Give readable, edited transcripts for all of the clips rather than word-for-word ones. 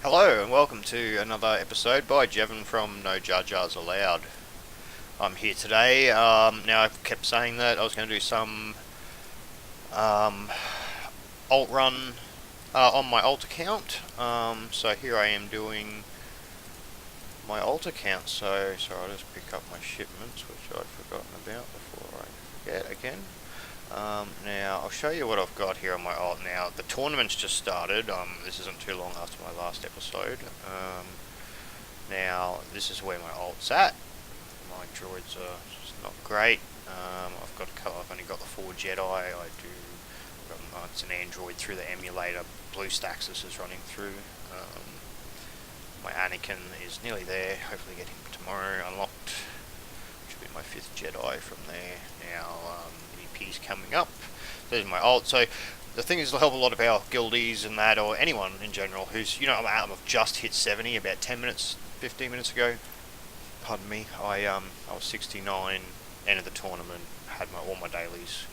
Hello and welcome to another episode by Jevon from No Judges Allowed. I'm here today. Now I've kept saying that I was going to do some alt run on my alt account. So here I am doing my alt account. So I'll just pick up my shipments, which I'd forgotten about before I forget again. Now I'll show you what I've got here on my alt. Now the tournament's just started. This isn't too long after my last episode. Now this is where my alt's at. My droids are just not great. I've only got the 4 Jedi. It's an Android through the emulator. BlueStacks is running through. My Anakin is nearly there. Hopefully get him tomorrow unlocked. Should be my 5th Jedi from there. Now EP's coming up. There's my alt. So the thing is, it'll help a lot of our guildies and that, or anyone in general who's, I've just hit 70 about 15 minutes ago. Pardon me. I was 69, ended the tournament, had all my dailies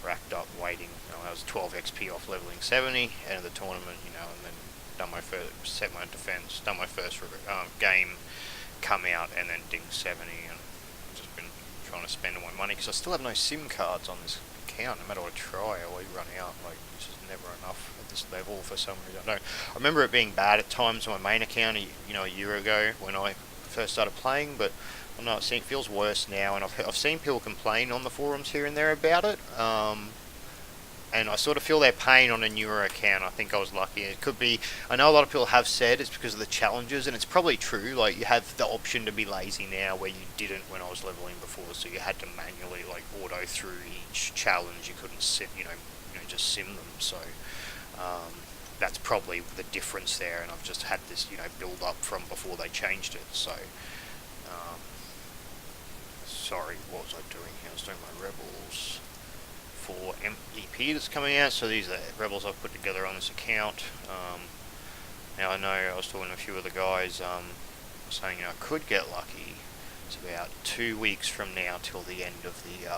racked up, waiting. I was 12 XP off leveling 70, ended the tournament, and then done my first, set my defense, done my first game, come out, and then ding 70, and just been trying to spend all my money because I still have no SIM cards on this account. No matter what I try, I always run out. It's just never enough at this level for some reason. I remember it being bad at times on my main account, a year ago when I first started playing, but I don't know, it feels worse now, and I've seen people complain on the forums here and there about it, and I sort of feel their pain on a newer account. I think I was lucky. It could be, I know a lot of people have said it's because of the challenges, and it's probably true. Like, you have the option to be lazy now where you didn't when I was leveling before, so you had to manually auto through each challenge. You couldn't sit, just sim them. So that's probably the difference there, and I've just had this build up from before they changed it. So sorry, what was I doing here? I was doing my rebels for EP that's coming out. So these are the rebels I've put together on this account. Now I know I was talking to a few of the guys saying I could get lucky. It's about 2 weeks from now till the end of the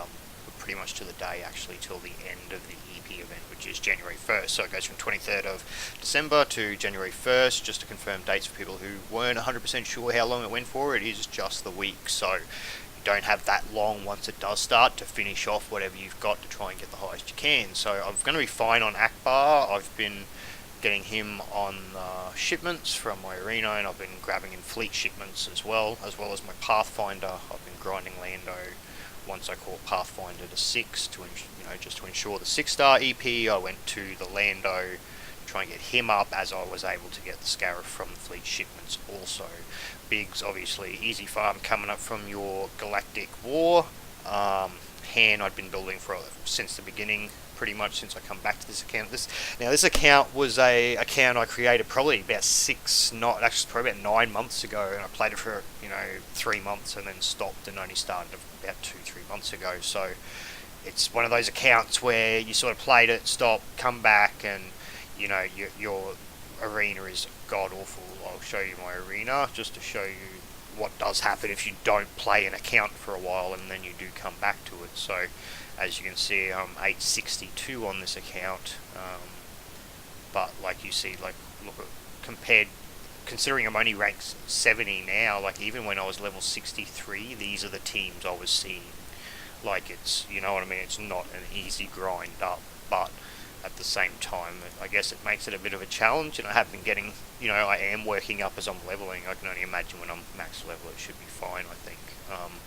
pretty much to the day actually till the end of the EP event, which is January 1st. So it goes from 23rd of December to January 1st. Just to confirm dates for people who weren't 100% sure how long it went for, it is just the week. So you don't have that long once it does start to finish off whatever you've got to try and get the highest you can. So I'm going to be fine on Akbar. I've been getting him on shipments from my arena, and I've been grabbing in fleet shipments as well as my Pathfinder. I've been grinding Lando. Once I caught Pathfinder to 6 to just to ensure the 6-star EP, I went to the Lando, try and get him up, as I was able to get the Scarif from the fleet shipments also. Biggs, obviously, easy farm coming up from your Galactic War. Han I'd been building since the beginning, pretty much since I come back to this account. This account was a account I created probably about probably about 9 months ago, and I played it for 3 months and then stopped and only started about 2-3 months ago. So it's one of those accounts where you sort of played it, stop, come back, and your arena is god awful. I'll show you my arena just to show you what does happen if you don't play an account for a while and then you do come back to it. So as you can see, I'm 862 on this account, but like you see, considering I'm only ranked 70 now, even when I was level 63, these are the teams I was seeing. It's, it's not an easy grind up, but at the same time, I guess it makes it a bit of a challenge, and I have been getting, I am working up as I'm leveling. I can only imagine when I'm max level it should be fine, I think,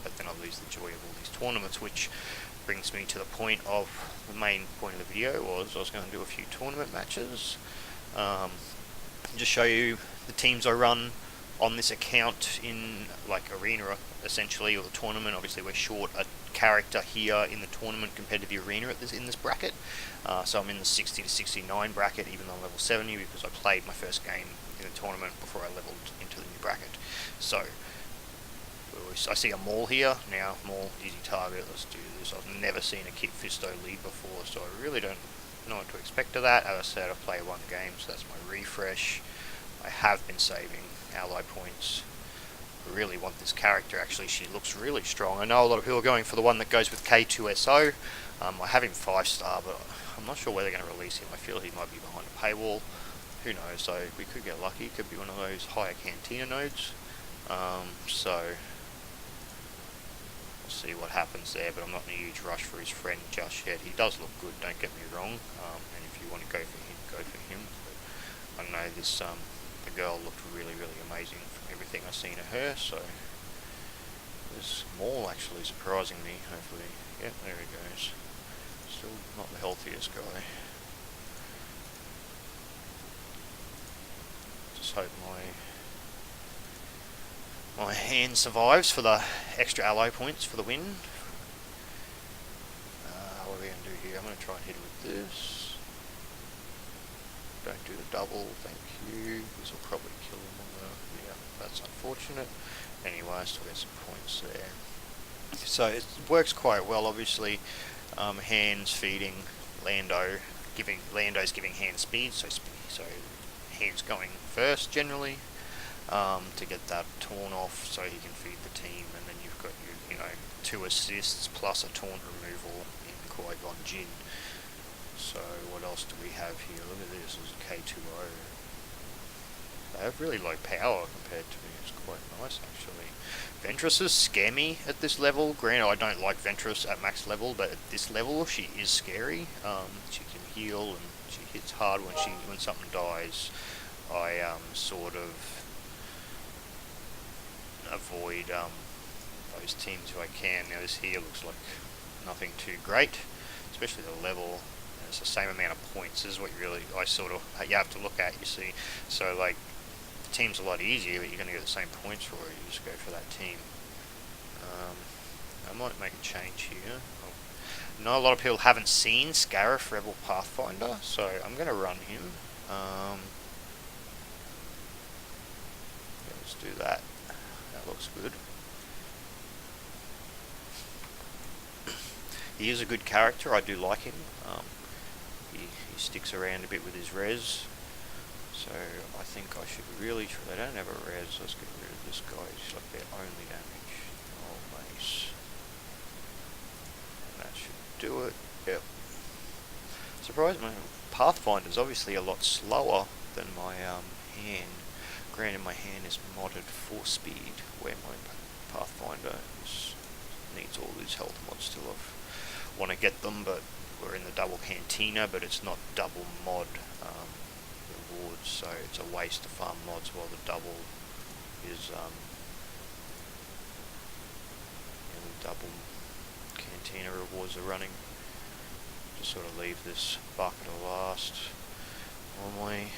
but then I lose the joy of all these tournaments, which brings me to the point of the main point of the video. I was going to do a few tournament matches, just show you the teams I run on this account in arena essentially, or the tournament. Obviously we're short a character here in the tournament compared to the arena in this bracket, so I'm in the 60 to 69 bracket even though I'm level 70 because I played my first game in the tournament before I leveled into the new bracket. So I see a Maul here. Now Maul, easy target, let's do this. I've never seen a Kit Fisto lead before, so I really don't know what to expect of that. As I said, I play 1 game, so that's my refresh. I have been saving ally points. I really want this character, actually. She looks really strong. I know a lot of people are going for the one that goes with K2SO. I have him 5-star, but I'm not sure where they're going to release him. I feel he might be behind a paywall. who knows though, we could get lucky, it could be one of those higher Cantina nodes. So we'll see what happens there, but I'm not in a huge rush for his friend just yet. He does look good, don't get me wrong, and if you want to go for him, go for him. But I know this the girl looked really amazing from everything I've seen of her, so this Maul actually surprising me, hopefully. Yep, there he goes. Still not the healthiest guy. Just hope my hand survives for the extra alloy points for the win. What are we going to do here? I'm going to try and hit it with this. Don't do the double, thank you. This will probably kill him on the... yeah, that's unfortunate. Anyway, I still get some points there. So it works quite well, obviously. Hands feeding Lando's giving hand speed, so hands going first generally, to get that taunt off so he can feed the team, and then you've got your 2 assists plus a taunt removal in Qui-Gon Jyn. So what else do we have here? Look at this, is K2O. They have really low power compared to me, it's quite nice actually. Ventresses scare me at this level. Granted, I don't like Ventress at max level, but at this level she is scary. She can heal and she hits hard when something dies. I sort of avoid those teams if I can. Now this here looks like nothing too great, especially the level. It's the same amount of points. This is what you have to look at, you see. So like, the team's a lot easier, but you're going to get the same points for it. You just go for that team. I might make a change here. I know a lot of people haven't seen Scarif Rebel Pathfinder, so I'm going to run him. Yeah, let's do that. That looks good. He is a good character, I do like him. He sticks around a bit with his res, so I think I should really try. They don't have a res, let's get rid of this guy. It's like their only damage. Oh, mace. And that should do it. Yep. Surprised my Pathfinder's obviously a lot slower than my hand. Granted, my hand is modded for speed, where my Pathfinder needs all these health mods still. I want to get them, but we're in the double Cantina, but it's not double mod rewards, so it's a waste to farm mods while the double is the double Cantina rewards are running. Just sort of leave this bucket of last normally.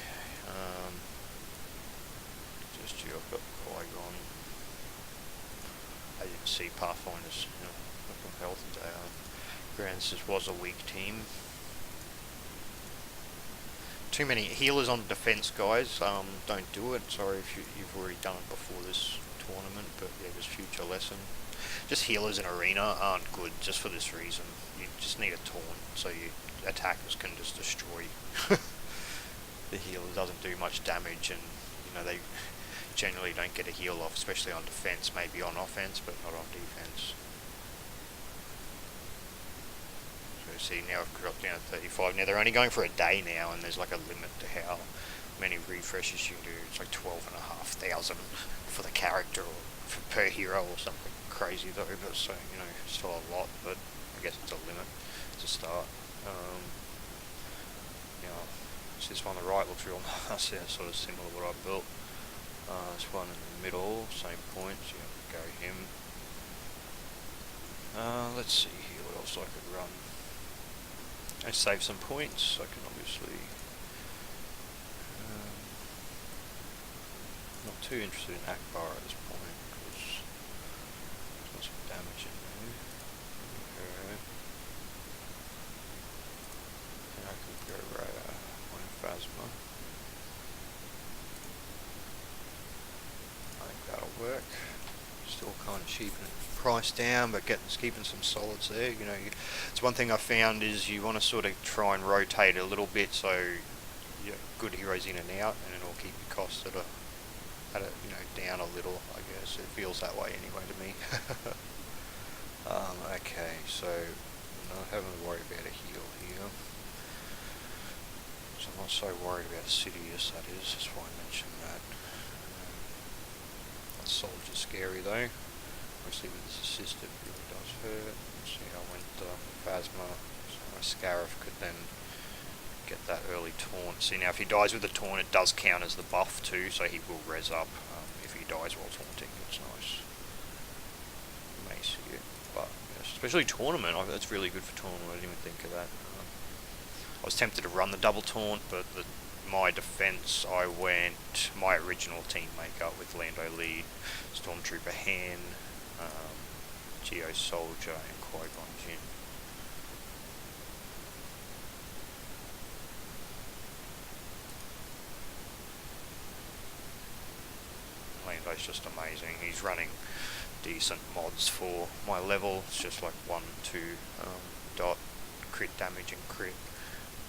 Just here, I've got Qui-Gon. As you can see, Pathfinder's looking healthy today. Granted, this was a weak team. Too many healers on defense, guys. Don't do it. Sorry if you've already done it before this tournament, but yeah, just future lesson. Just healers in arena aren't good just for this reason. You just need a taunt, so your attackers can just destroy the healer. Doesn't do much damage, and they generally don't get a heal off, especially on defense. Maybe on offense, but not on defense. See, now I've dropped down to 35. Now they're only going for a day now, and there's like a limit to how many refreshes you can do. It's like 12,500 for the character, or per hero, or something crazy though. But so still a lot, but I guess it's a limit to start. This one on the right looks real nice. Yeah, sort of similar to what I built. This one in the middle, same points. Yeah, go him. Let's see here what else I could run. I save some points. I can obviously not too interested in Akbar at this point because there's got some damage in there. And I could go on Phasma. I think that'll work. Still kind of cheaping price down, but keeping some solids there. It's one thing I found is you want to sort of try and rotate a little bit, so you good heroes in and out, and it'll keep your costs at a down a little. I guess it feels that way anyway to me. Okay, so not having to worry about a heal here. So I'm not so worried about Sidious, that is, that's why I mentioned that. That soldier's scary though. Obviously with this assist it really does hurt. See, I went Phasma, so my Scarif could then get that early taunt. See, now if he dies with the taunt, it does count as the buff too, so he will res up if he dies while taunting. It's nice. You may see it, but yes, especially tournament, that's really good for tournament. I didn't even think of that. I was tempted to run the double taunt, but my defense, I went my original team makeup with Lando lead, Stormtrooper Han, Geo Soldier, and Qui-Gon Jinn. Lando's just amazing. He's running decent mods for my level. It's just like 1, 2 dot crit damage and crit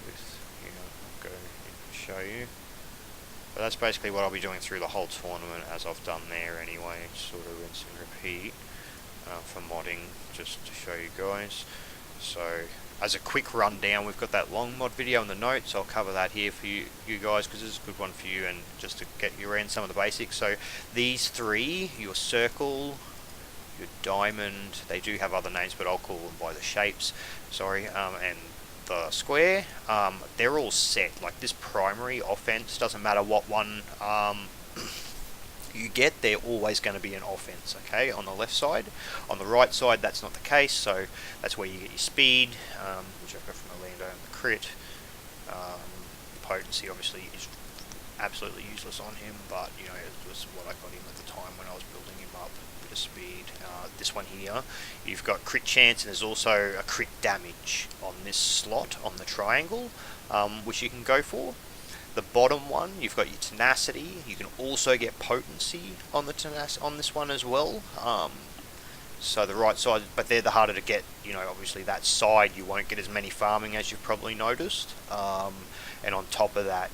with, I'll go and show you. But that's basically what I'll be doing through the whole tournament, as I've done there anyway, sort of rinse and repeat for modding, just to show you guys. So as a quick rundown, we've got that long mod video in the notes. I'll cover that here for you guys, because this is a good one for you, and just to get you around some of the basics. So these three, your circle, your diamond, they do have other names, but I'll call them by the shapes, sorry, and the square, they're all set. Like this primary offense, doesn't matter what one you get, they're always going to be an offense, okay, on the left side. On the right side, that's not the case, so that's where you get your speed, which I've got from Orlando, and the crit. Potency obviously is absolutely useless on him, but it was what I got him at the time when I was building him up. A bit of speed. This one here, you've got crit chance, and there's also a crit damage on this slot on the triangle, which you can go for. The bottom one, you've got your tenacity. You can also get potency on the on this one as well. So the right side, but they're the harder to get. Obviously that side you won't get as many farming as you've probably noticed. And on top of that,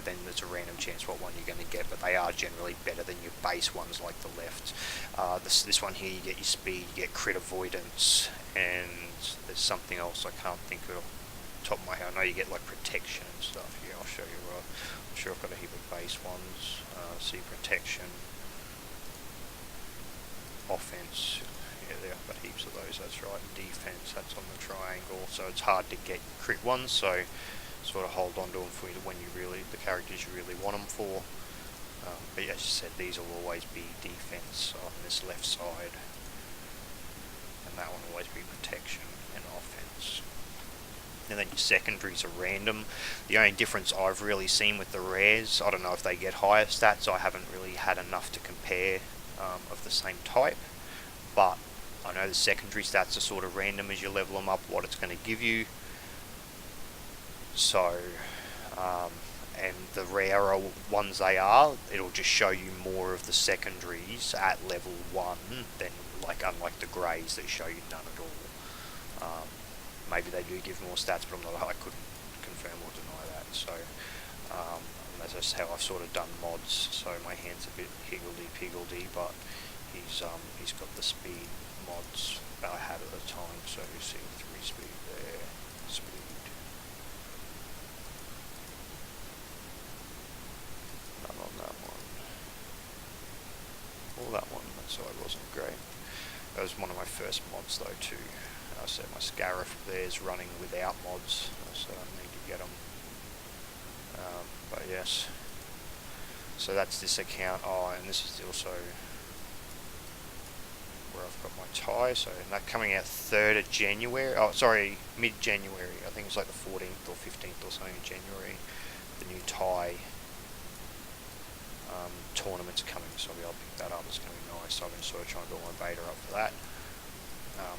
then there's a random chance what one you're going to get, but they are generally better than your base ones like the left. This one here, you get your speed, you get crit avoidance, and there's something else I can't think of top of my head. I know you get like protection and stuff. Yeah, I'll show you. I'm sure I've got a heap of base ones. See, protection, offense. Yeah, there I've got heaps of those. That's right. Defense. That's on the triangle. So it's hard to get crit ones. So sort of hold on to them for when the characters you really want them for. But as I said, these will always be defense on this left side, and that one will always be protection and offense. And then your secondaries are random. The only difference I've really seen with the rares, I don't know if they get higher stats. I haven't really had enough to compare of the same type, but I know the secondary stats are sort of random as you level them up, what it's going to give you. So, and the rarer ones they are, it'll just show you more of the secondaries at level 1 than unlike the greys that show you none at all. Maybe they do give more stats, but I couldn't confirm or deny that. So that's just how I've sort of done mods. So my hand's a bit higgledy-piggledy, but he's got the speed mods that I had at the time. So you see 3 speed there, speed. None on that one. Or that one, that side wasn't great. That was one of my first mods though too. So my Scarif there's running without mods, so I need to get them. But yes, so that's this account. Oh, and this is also where I've got my tie. So that coming out 3rd of January. Oh, sorry, mid-January. I think it's like the 14th or 15th or something in January. The new tie tournament's coming, so I'll be able to pick that up. It's going to be nice. So I'm going to sort of try and build my beta up for that.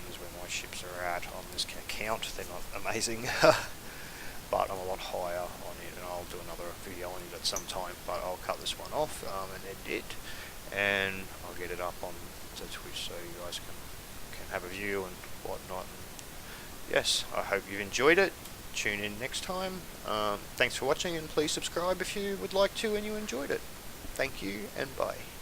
Is where my ships are at on this account. They're not amazing, but I'm a lot higher on it, and I'll do another video on it at some time. But I'll cut this one off and edit it, and I'll get it up on Twitch so you guys can have a view and whatnot. And yes, I hope you've enjoyed it. Tune in next time. Thanks for watching, and please subscribe if you would like to and you enjoyed it. Thank you, and bye.